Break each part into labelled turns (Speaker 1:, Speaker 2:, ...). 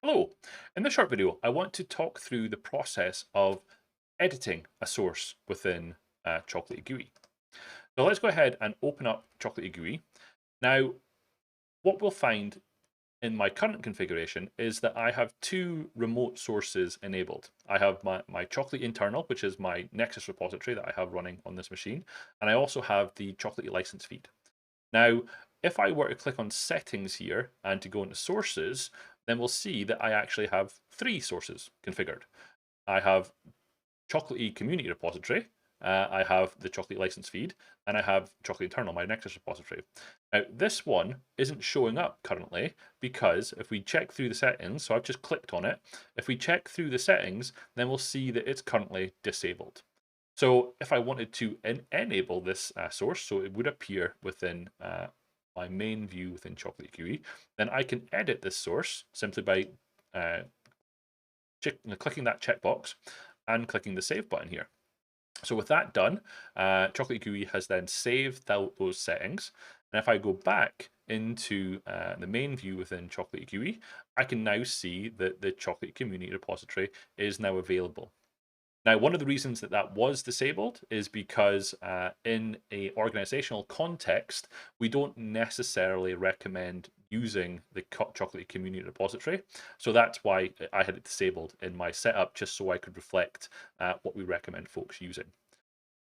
Speaker 1: Hello. In this short video, I want to talk through the process of editing a source within Chocolatey GUI. So let's go ahead and open up Chocolatey GUI. Now, what we'll find in my current configuration is that I have two remote sources enabled. I have my Chocolatey internal, which is my Nexus repository that I have running on this machine, and I also have the Chocolatey license feed. Now, if I were to click on settings here and to go into sources, then we'll see that I actually have three sources configured. I have Chocolatey community repository, I have the Chocolatey license feed, and I have Chocolatey internal, my Nexus repository. Now, this one isn't showing up currently because if we check through the settings, so I've just clicked on it, if we check through the settings, then we'll see that it's currently disabled. So if I wanted to enable this source, so it would appear within my main view within Chocolatey GUI, then I can edit this source simply by uh, clicking that checkbox and clicking the save button here. So with that done, Chocolatey GUI has then saved those settings. And if I go back into the main view within Chocolatey GUI, I can now see that the Chocolatey community repository is now available. Now, one of the reasons that that was disabled is because in a organizational context, we don't necessarily recommend using the Chocolatey community repository. So that's why I had it disabled in my setup, just so I could reflect what we recommend folks using.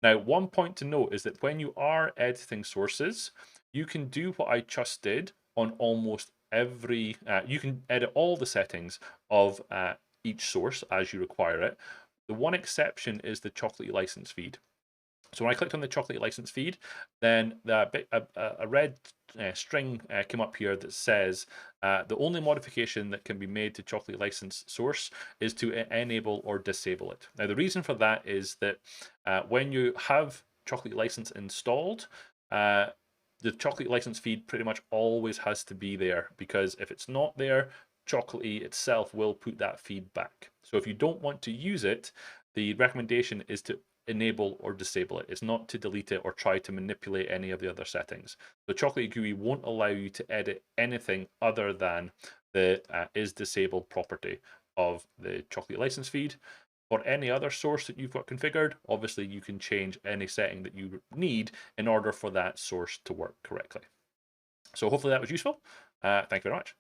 Speaker 1: Now, one point to note is that when you are editing sources, you can do what I just did on almost every, you can edit all the settings of each source as you require it. The one exception is the Chocolatey license feed. So when I clicked on the Chocolatey license feed, then a red string came up here that says the only modification that can be made to Chocolatey license source is to enable or disable it. Now the reason for that is that when you have Chocolatey license installed, the Chocolatey license feed pretty much always has to be there, because if it's not there, Chocolatey itself will put that feed back. So if you don't want to use it, the recommendation is to enable or disable it. It's not to delete it or try to manipulate any of the other settings. The Chocolatey GUI won't allow you to edit anything other than the is disabled property of the Chocolatey license feed. For any other source that you've got configured, obviously you can change any setting that you need in order for that source to work correctly. So hopefully that was useful. Thank you very much.